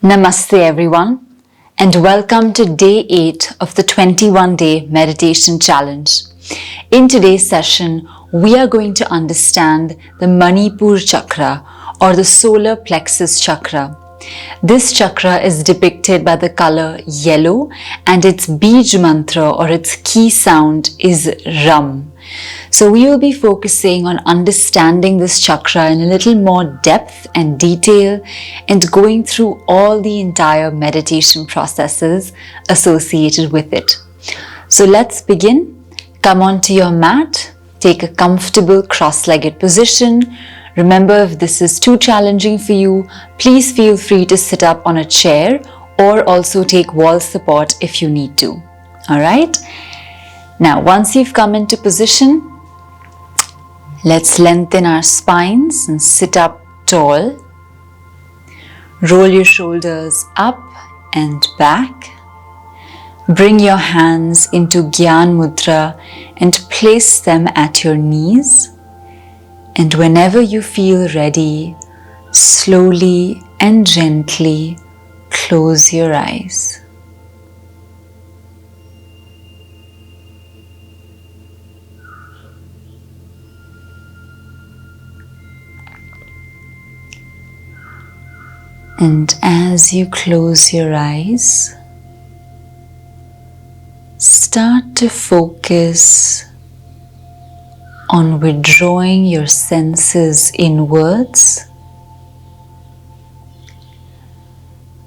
Namaste everyone, and welcome to day 8 of the 21-day meditation challenge. In today's session, we are going to understand the Manipura Chakra or the Solar Plexus Chakra. This chakra is depicted by the color yellow and its Bij mantra or its key sound is Ram. So we will be focusing on understanding this chakra in a little more depth and detail and going through all the entire meditation processes associated with it. So let's begin. Come onto your mat, take a comfortable cross-legged position. Remember, if this is too challenging for you, please feel free to sit up on a chair or also take wall support if you need to. Alright? Now, once you've come into position, let's lengthen our spines and sit up tall. Roll your shoulders up and back. Bring your hands into Gyan Mudra and place them at your knees. And whenever you feel ready, slowly and gently close your eyes. And as you close your eyes, start to focus on withdrawing your senses inwards,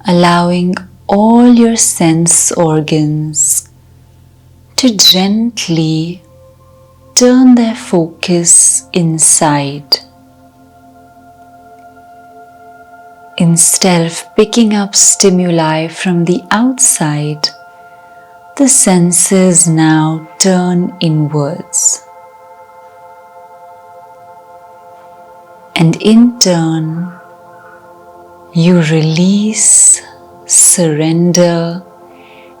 allowing all your sense organs to gently turn their focus inside. Instead of picking up stimuli from the outside, the senses now turn inwards. And in turn, you release, surrender,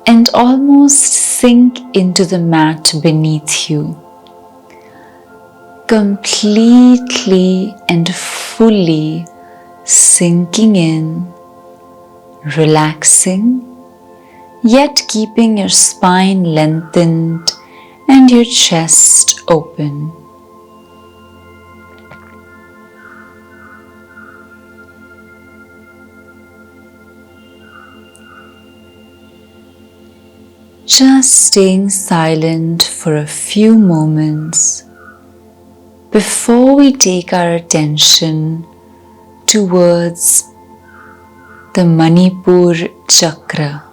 and almost sink into the mat beneath you, completely and fully sinking in, relaxing, yet keeping your spine lengthened and your chest open. Just staying silent for a few moments before we take our attention towards the Manipura Chakra.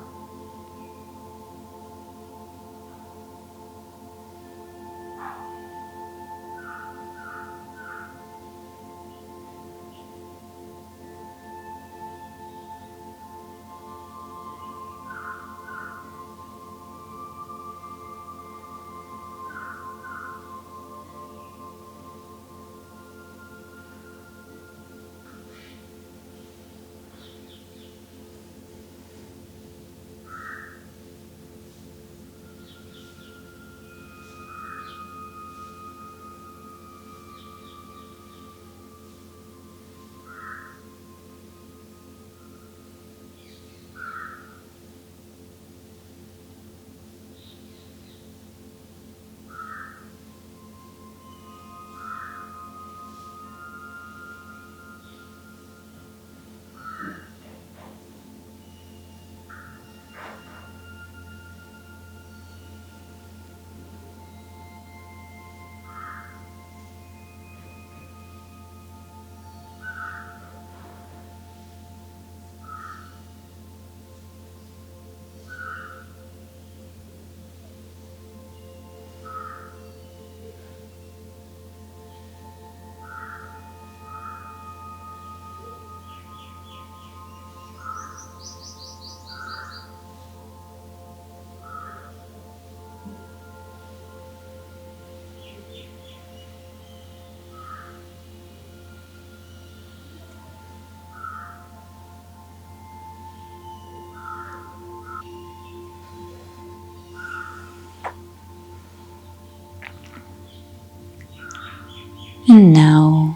And now,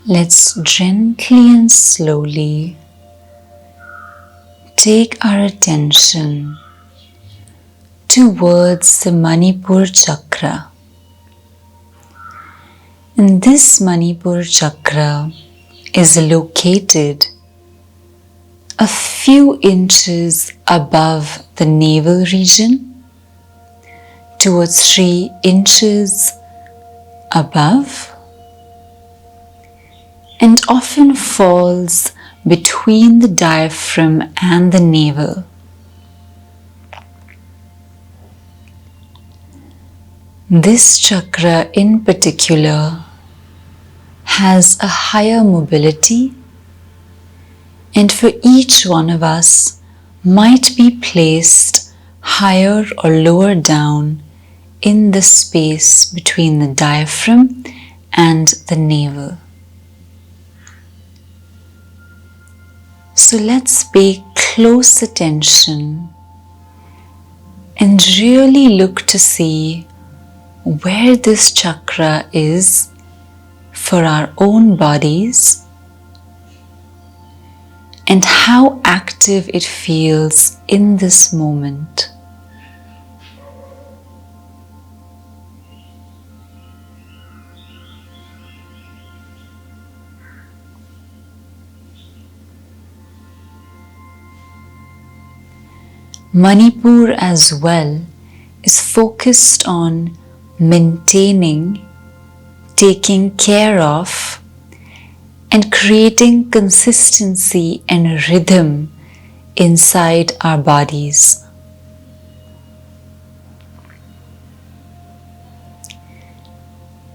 let's gently and slowly take our attention towards the Manipura Chakra. And this Manipura Chakra is located a few inches above the navel region, 2 or 3 inches above, and often falls between the diaphragm and the navel. This chakra in particular has a higher mobility, and for each one of us might be placed higher or lower down in the space between the diaphragm and the navel. So let's pay close attention and really look to see where this chakra is for our own bodies and how active it feels in this moment. Manipur as well is focused on maintaining, taking care of, and creating consistency and rhythm inside our bodies.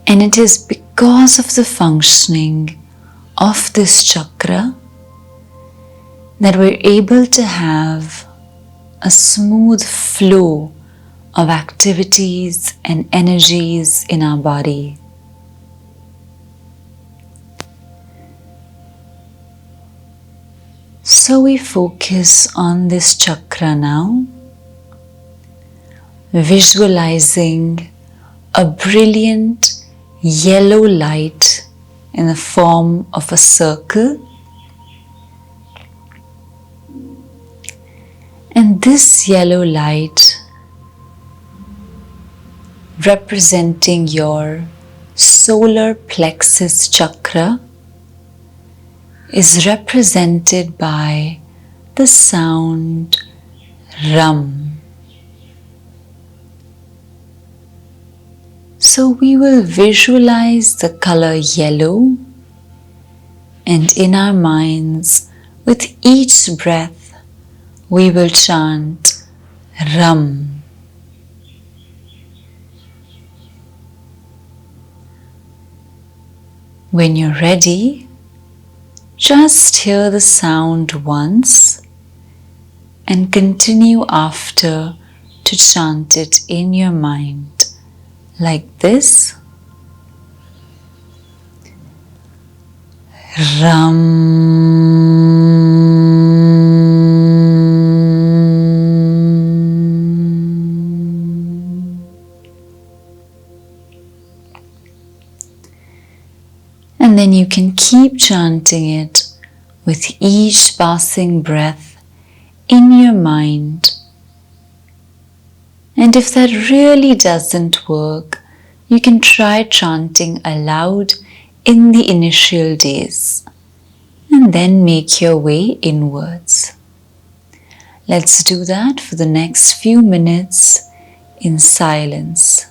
And it is because of the functioning of this chakra that we're able to have a smooth flow of activities and energies in our body. So we focus on this chakra now, visualizing a brilliant yellow light in the form of a circle. And this yellow light, representing your Solar Plexus Chakra, is represented by the sound Ram. So we will visualize the color yellow, and in our minds, with each breath, we will chant Ram. When you're ready, just hear the sound once and continue after to chant it in your mind like this. Ram. And then you can keep chanting it with each passing breath in your mind. And if that really doesn't work, you can try chanting aloud in the initial days and then make your way inwards. Let's do that for the next few minutes in silence.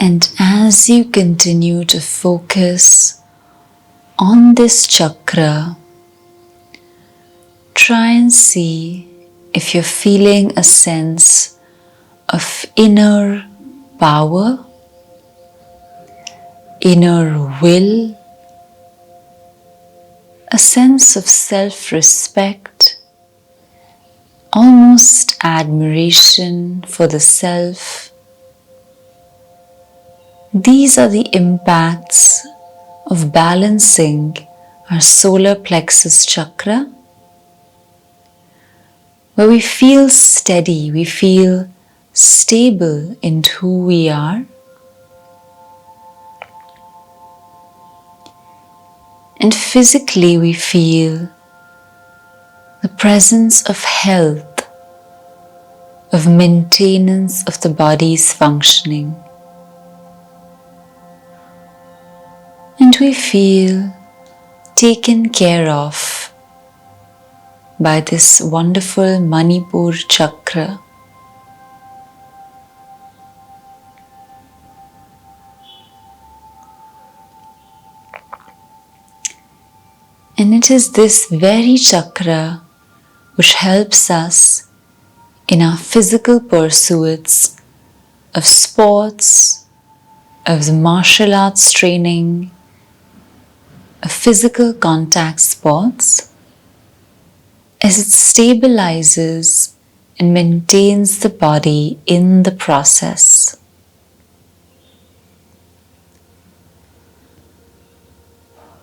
And as you continue to focus on this chakra, try and see if you're feeling a sense of inner power, inner will, a sense of self-respect, almost admiration for the self. These are the impacts of balancing our solar plexus chakra, where we feel steady, we feel stable in who we are. And physically we feel the presence of health, of maintenance of the body's functioning. And we feel taken care of by this wonderful Manipura Chakra. And it is this very chakra which helps us in our physical pursuits of sports, of the martial arts training, of physical contact sports, as it stabilizes and maintains the body in the process.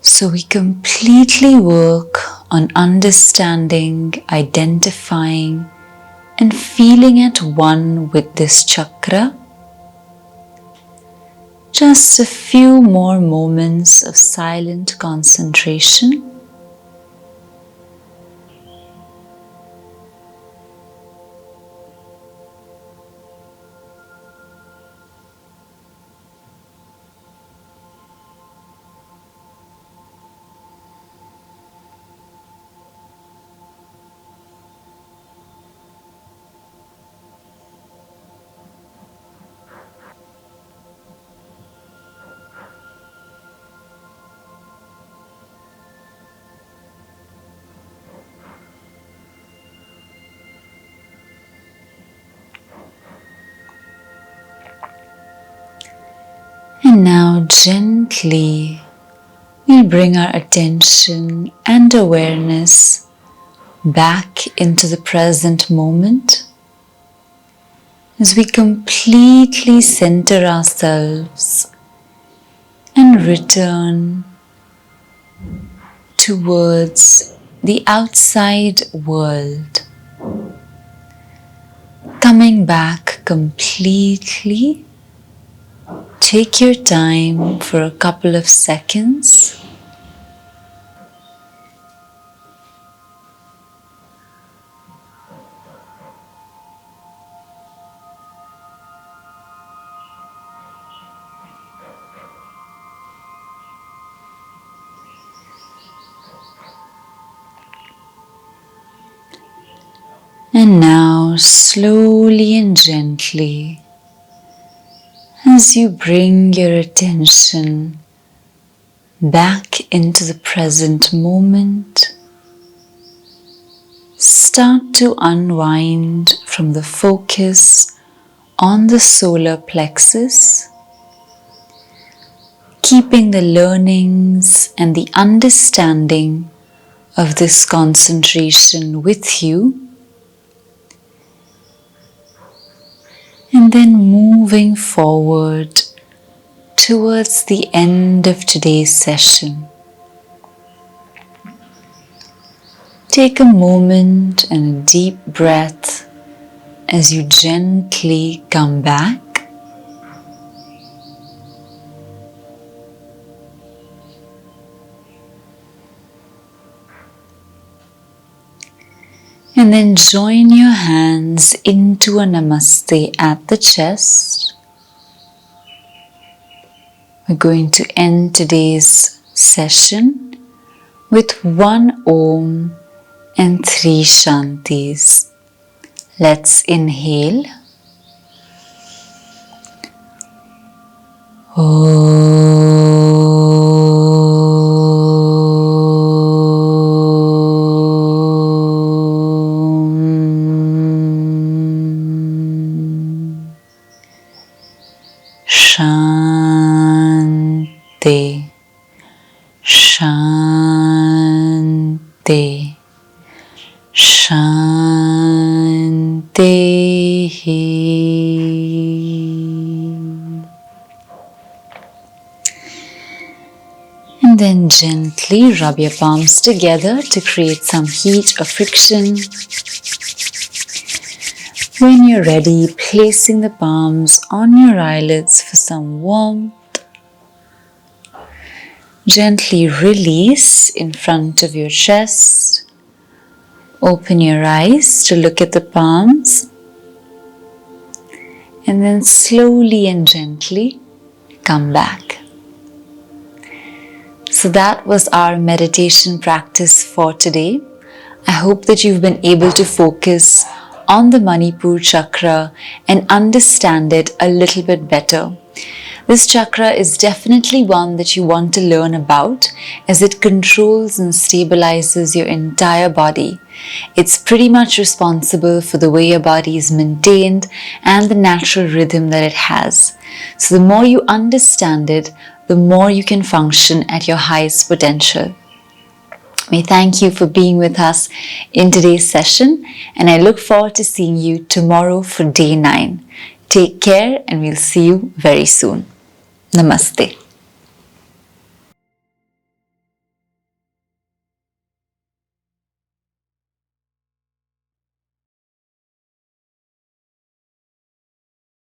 So we completely work on understanding, identifying, and feeling at one with this chakra. Just a few more moments of silent concentration. And now gently we'll bring our attention and awareness back into the present moment as we completely center ourselves and return towards the outside world. Coming back completely. Take your time for a couple of seconds. And now, slowly and gently, as you bring your attention back into the present moment, start to unwind from the focus on the solar plexus, keeping the learnings and the understanding of this concentration with you. And then moving forward towards the end of today's session. Take a moment and a deep breath as you gently come back. And then join your hands into a namaste at the chest. We're going to end today's session with 1 Om and 3 Shantis. Let's inhale. Shanti, Shanti, Shanti. And then gently rub your palms together to create some heat or friction. When you're ready, placing the palms on your eyelids for some warmth. Gently release in front of your chest. Open your eyes to look at the palms. And then slowly and gently come back. So that was our meditation practice for today. I hope that you've been able to focus on the Manipura Chakra and understand it a little bit better. This chakra is definitely one that you want to learn about as it controls and stabilizes your entire body. It's pretty much responsible for the way your body is maintained and the natural rhythm that it has. So the more you understand it, the more you can function at your highest potential. We thank you for being with us in today's session, and I look forward to seeing you tomorrow for day 9. Take care, and we'll see you very soon. Namaste.